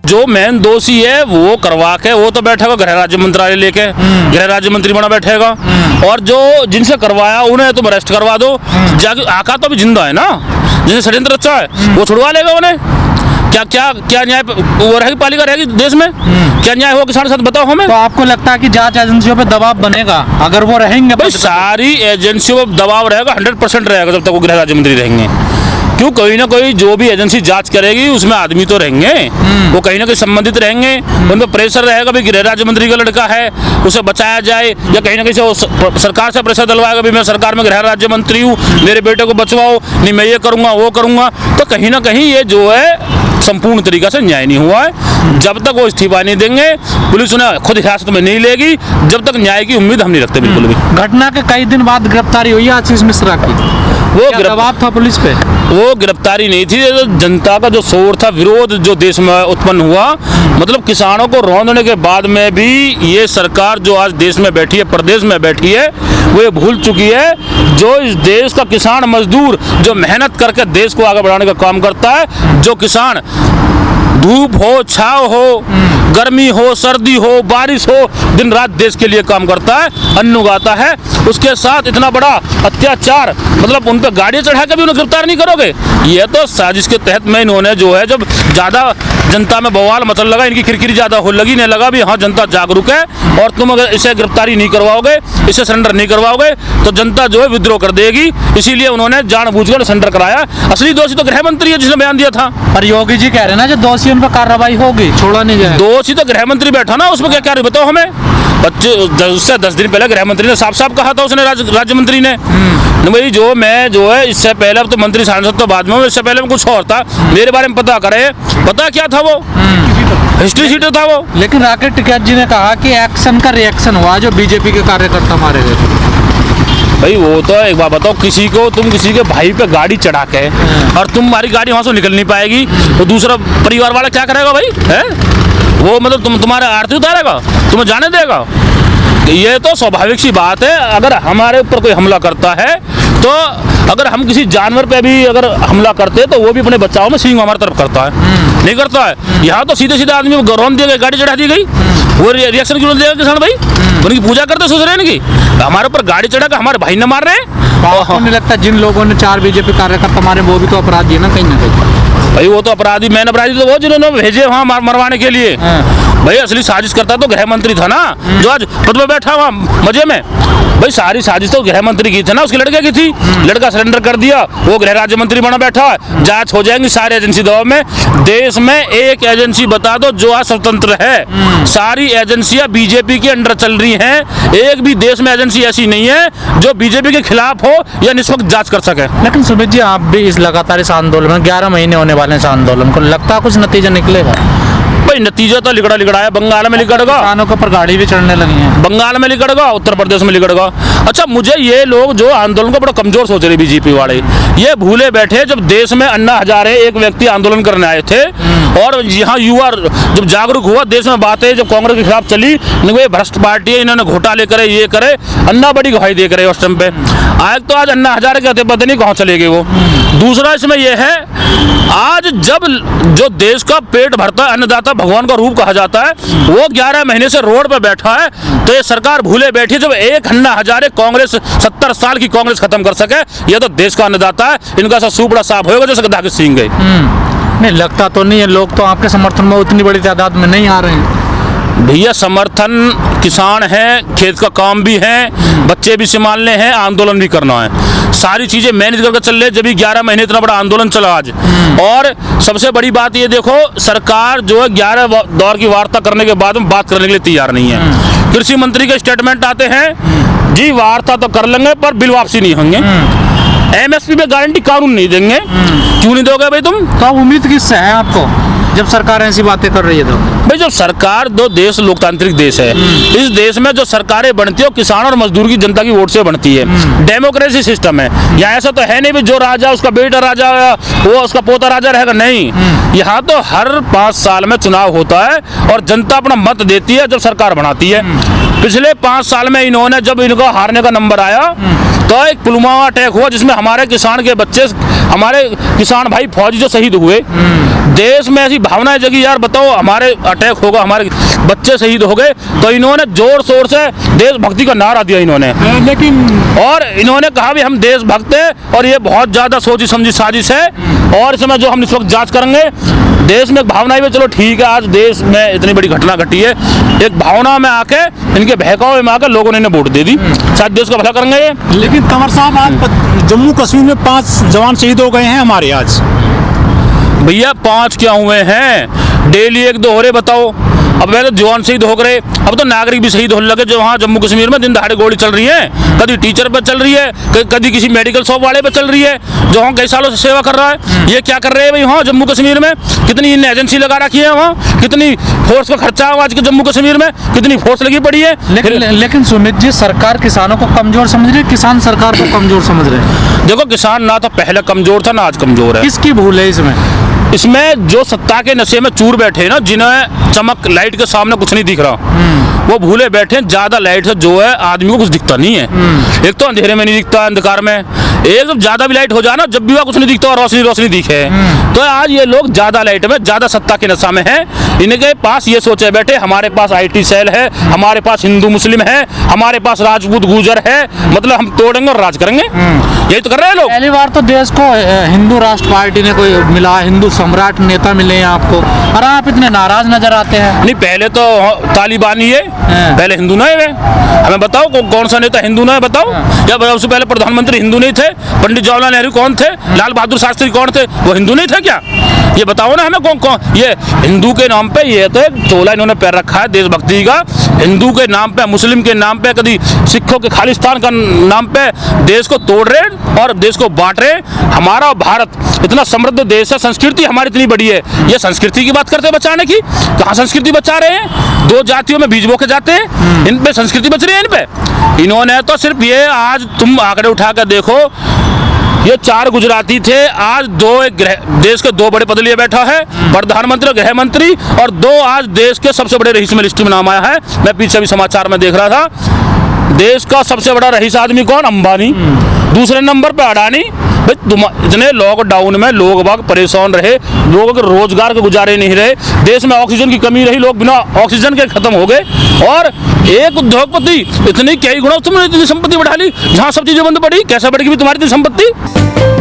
जो मेन दोषी है वो करवा के वो तो बैठेगा गृह राज्य मंत्रालय लेके, गृह राज्य मंत्री बना बैठेगा। और जो जिनसे करवाया उन्हें तुम अरेस्ट करवा दो। जाके आका तो अभी जिंदा है ना, जिसे षड्यंत्र अच्छा है वो छुड़वा लेगा उन्हें। क्या क्या क्या न्याय वो रहेगी, पालिका रहेगी देश में? क्या न्याय होगा किसान के साथ, बताओ हमें। तो आपको लगता है कि जांच एजेंसियों पे दबाव बनेगा अगर वो रहेंगे? भाई सारी एजेंसियों पर दबाव रहेगा, 100% रहेगा जब तक वो गृह राज्य मंत्री रहेंगे। क्यों, कोई ना कोई जो भी एजेंसी जांच करेगी उसमें आदमी तो रहेंगे, वो कहीं ना कहीं संबंधित रहेंगे। उन पर प्रेशर रहेगा भाई गृह राज्य मंत्री का लड़का है, उसे बचाया जाए, या कहीं ना कहीं से वो सरकार से प्रेशर डलवाएगा भाई मैं सरकार में गृह राज्य मंत्री हूँ, मेरे बेटे को बचवाओ, नहीं मैं ये करूँगा वो करूँगा। तो कहीं ना कहीं ये जो है संपूर्ण तरीका से न्याय नहीं हुआ है। जब तक वो इस्तीफा नहीं देंगे, पुलिस उन्हें खुद हिरासत में नहीं लेगी, जब तक न्याय की उम्मीद हम नहीं रखते बिल्कुल भी। घटना के कई दिन बाद गिरफ्तारी हुई आशीष मिश्रा की, वो दबाव था पुलिस पे? वो गिरफ्तारी नहीं थी, जो जनता का जो शोर था, विरोध जो देश में उत्पन्न हुआ, मतलब किसानों को रौंदने के बाद में भी ये सरकार जो आज देश में बैठी है, प्रदेश में बैठी है, वो ये भूल चुकी है जो इस देश का किसान मजदूर जो मेहनत करके देश को आगे बढ़ाने का काम करता है, जो किसान धूप हो छाव हो, गर्मी हो सर्दी हो बारिश हो, दिन रात देश के लिए काम करता है, अन्न उगाता है, उसके साथ इतना बड़ा अत्याचार, मतलब उन पर गाड़ियाँ चढ़ा के भी उन्हें गिरफ्तार नहीं करोगे? ये तो साजिश के तहत में इन्होंने जो है, जब ज़्यादा जनता में बवाल मचल लगा, इनकी खिरखिरी ज़्यादा हो लगी, नहीं लगा भी हाँ जनता जागरूक है और तुम अगर इसे गिरफ्तारी नहीं करवाओगे, इसे सरेंडर नहीं करवाओगे तो जनता जो है विद्रोह कर देगी। इसीलिए उन्होंने जानबूझकर सरेंडर कराया। असली दोषी तो गृह मंत्री है जिसने बयान दिया था। पर योगी जी कह रहे हैं ना जो दोषी उन पर कार्रवाई होगी, छोड़ा नहीं जाएगा। दोषी तो गृह मंत्री बैठा ना, उसमें क्या क्या बताओ हमें। उससे 10 दिन पहले गृह मंत्री ने साफ साफ कहा था, उसने राज्य मंत्री ने भाई जो मैं जो है इससे पहले, अब तो मंत्री सांसद तो बाद में, इससे पहले में कुछ और था, मेरे बारे में पता करे, पता क्या था वो, हिस्ट्री शीटर था वो। लेकिन राकेश टिकैत जी ने कहा कि एक्शन का रिएक्शन हुआ जो बीजेपी के कार्यकर्ता मारे गए। भाई वो तो एक बात बताओ, किसी को तुम किसी के भाई पे गाड़ी चढ़ा के और तुम्हारी गाड़ी वहाँ से निकल नहीं पाएगी तो दूसरा परिवार वाला क्या करेगा भाई, है वो मतलब तुम्हारा आरती उतारेगा, तुम्हें जाने देगा? ये तो स्वाभाविक सी बात है। अगर हमारे ऊपर कोई हमला करता है तो अगर हम किसी जानवर पे भी अगर हमला करते हैं तो वो भी अपने बचाव में सींग हमारी तरफ करता है, नहीं करता है। यहाँ तो सीधे सीधे आदमी को रौंद दिया गया, गाड़ी चढ़ा दी गई, वो रिएक्शन क्यों देगा किसान भाई? उनकी पूजा करते सोच रहे हैं कि हमारे ऊपर गाड़ी चढ़ा कर हमारे भाई ने मार रहे हैं। आपको नहीं लगता जिन लोगों ने 4 बीजेपी कार्यकर्ता मारे वो भी तो अपराधी है ना कहीं ना कहीं? भाई वो तो अपराधी, मैन अपराधी तो वो जिन्होंने भेजे वहाँ मरवाने के लिए। भाई असली साजिश करता तो गृह मंत्री था ना, जो आज पद में बैठा हुआ मजे में। भाई सारी साजिश तो गृह मंत्री की थी ना, उसके लड़के की थी, लड़का सरेंडर कर दिया, वो गृह राज्य मंत्री बना बैठा है, जांच हो जाएंगी सारी एजेंसी दबाव में। देश में एक एजेंसी बता दो जो आज स्वतंत्र है, सारी एजेंसियां बीजेपी के अंडर चल रही हैं। एक भी देश में एजेंसी ऐसी नहीं है जो बीजेपी के खिलाफ हो या निष्पक्ष जांच कर सके। लेकिन सुमित जी आप भी इस लगातार इस आंदोलन में 11 महीने होने वाले हैं, इस आंदोलन को लगता कुछ नतीजा निकलेगा? भाई नतीजा तो लिगड़ा है, बंगाल में लिगड़गा, किसानों के ऊपर गाड़ी भी चढ़ने लगी है, बंगाल में लिगड़गा, उत्तर प्रदेश में लिगड़गा। अच्छा मुझे ये लोग जो आंदोलन को बड़ा कमजोर सोच रहे बीजेपी वाले, ये भूले बैठे जब देश में अन्ना हजारे एक व्यक्ति आंदोलन करने आए थे और यहाँ युवा जब जागरूक हुआ, देश में बातें जब कांग्रेस के खिलाफ चली, ये भ्रष्ट पार्टी है, इन्होंने घोटाले करे ये करे, अन्ना बड़ी गवाही दे करे उस टाइम पे। आज तो आज अन्ना हजारे कहते पता नहीं कहाँ चले गए वो। दूसरा इसमें यह है, आज जब जो देश का पेट भरता है, अन्नदाता भगवान का रूप कहा जाता है, वो 11 महीने से रोड पे बैठा है, तो ये सरकार भूले बैठी जब एक अन्ना हजारे कांग्रेस 70 साल की कांग्रेस खत्म कर सके। ये तो देश का अन्नदाता है, इनका सा सूपड़ा साफ होगा जैसे गधा के सींग गए। नहीं लगता तो नहीं है, लोग तो आपके समर्थन में उतनी बड़ी तादाद में नहीं आ रहे हैं। भैया समर्थन किसान है, खेत का काम भी है, बच्चे भी संभालने हैं, आंदोलन भी करना है, सारी चीजें मैनेज करके चल रहे। जब 11 महीने इतना बड़ा आंदोलन चला आज। और सबसे बड़ी बात ये देखो, सरकार जो है 11 दौर की वार्ता करने के बाद में बात करने के लिए तैयार नहीं है। कृषि मंत्री के स्टेटमेंट आते हैं जी वार्ता तो कर लेंगे पर बिल वापसी नहीं होंगे, एमएसपी पे गारंटी कानून नहीं देंगे। क्यों नहीं दोगे भाई तुम? तो उम्मीद किससे है आपको जब सरकार ऐसी बातें कर रही है? तो भाई जब सरकार, दो देश लोकतांत्रिक देश है, इस देश में जो सरकारें बनती है वो किसान और मजदूर की जनता की वोट से बनती है, डेमोक्रेसी सिस्टम है। यहाँ ऐसा तो है नहीं भी जो राजा उसका बेटा राजा वो उसका पोता राजा रहेगा, नहीं। यहाँ तो हर 5 साल में चुनाव होता है और जनता अपना मत देती है जब सरकार बनाती है। पिछले 5 साल में इन्होंने, जब इनका हारने का नंबर आया तो एक पुलवामा अटैक हुआ जिसमें हमारे किसान के बच्चे, हमारे किसान भाई फौजी जो शहीद हुए, देश में ऐसी भावनाएं जगी यार, बताओ हमारे अटैक होगा, हमारे बच्चे शहीद हो गए, तो इन्होंने जोर शोर से देशभक्ति का नारा दिया इन्होंने। लेकिन और इन्होंने कहा भी हम देशभक्त हैं और ये बहुत ज़्यादा सोची समझी साजिश है, और इसमें जो हम इस वक्त जांच करेंगे देश में एक भावना भी, चलो ठीक है आज देश में इतनी बड़ी घटना घटी है, एक भावना में आके इनके बहकावे में आकर लोगों ने इन्हें वोट दे दी, शायद देश का भला करेंगे ये। लेकिन कंवर साहब आज जम्मू कश्मीर में 5 जवान शहीद हो गए हैं हमारे आज। भैया 5 क्या हुए हैं, डेली 1-2 हो रहे, बताओ। अब पहले जवान शहीद हो गए, अब तो नागरिक भी शहीद होने लगे जो वहाँ जम्मू कश्मीर में दिन दहाड़े गोली चल रही है, कभी टीचर पे चल रही है, कभी किसी मेडिकल शॉप वाले पे चल रही है जो वहाँ कई सालों से सेवा कर रहा है। ये क्या कर रहे हैं भाई वहाँ जम्मू कश्मीर में, कितनी इन एजेंसी लगा रखी है वहाँ, कितनी फोर्स का खर्चा है आज के जम्मू कश्मीर में, कितनी फोर्स लगी पड़ी है। लेकिन सुमित जी, सरकार किसानों को कमजोर समझ रही है, किसान सरकार को कमजोर समझ रहे हैं। देखो किसान ना तो पहले कमजोर था ना आज कमजोर है। किसकी भूल है इसमें? इसमें जो सत्ता के नशे में चूर बैठे हैं ना, जिन्हें चमक लाइट के सामने कुछ नहीं दिख रहा, वो भूले बैठे हैं। ज्यादा लाइट से जो है आदमी को कुछ दिखता नहीं है। एक तो अंधेरे में नहीं दिखता, अंधकार में, एक जब ज्यादा भी लाइट हो जाए ना, जब भी वह कुछ नहीं दिखता और रोशनी रोशनी दिखे। तो आज ये लोग ज्यादा लाइट में, ज्यादा सत्ता के नशा में है। इनके पास ये सोचे बैठे हमारे पास IT सेल है, हमारे पास हिंदू मुस्लिम है, हमारे पास राजपूत गुर्जर है, मतलब हम तोड़ेंगे और राज करेंगे। यही तो कर रहे हैं लोग। पहली बार तो देश को हिंदू राष्ट्र पार्टी ने कोई मिला, हिंदू सम्राट नेता मिले हैं आपको, और आप इतने नाराज नजर आते हैं। नहीं, पहले तो तालिबान ही है, पहले हिंदू नहीं है। हमें बताओ कौन सा नेता हिंदू नहीं है, बताओ। या उससे पहले प्रधानमंत्री हिंदू नहीं थे? पंडित जवाहरलाल नेहरू कौन थे? लाल बहादुर शास्त्री कौन थे? वो हिंदू नहीं थे क्या? ये बताओ ना हमें कौन ये हिंदू के नाम पे ये तो चोला इन्होंने पैर रखा है देशभक्ति का, हिंदू के नाम पे, मुस्लिम के नाम पे, कभी सिखों के खालिस्तान का नाम पे देश को तोड़ रहे और देश को बांट रहे। हमारा भारत इतना समृद्ध देश है, संस्कृति हमारी इतनी बड़ी है, ये संस्कृति की बात करते हैं बचाने की, कहाँ संस्कृति बचा रहे हैं? 2 जातियों में बीज बो के जाते हैं, इन पे संस्कृति बच रही है इन पे। इन्होंने तो सिर्फ ये, आज तुम आंकड़े उठा कर देखो, ये 4 गुजराती थे, आज 2 देश के 2 बड़े पद लिए बैठा है, प्रधानमंत्री और गृह मंत्री, और 2 आज देश के सबसे बड़े रईस में लिस्ट में नाम आया है। मैं पीछे भी समाचार में देख रहा था, देश का सबसे बड़ा रईस आदमी कौन? अंबानी। दूसरे नंबर पे अडानी। इतने लॉकडाउन में लोग बाग परेशान रहे, लोगों के रोजगार के गुजारे नहीं रहे, देश में ऑक्सीजन की कमी रही, लोग बिना ऑक्सीजन के खत्म हो गए, और एक उद्योगपति इतनी कई गुना तुमने इतनी संपत्ति बढ़ा ली, जहाँ सब चीजें बंद पड़ी, कैसे बढ़ेगी भी तुम्हारी इतनी संपत्ति?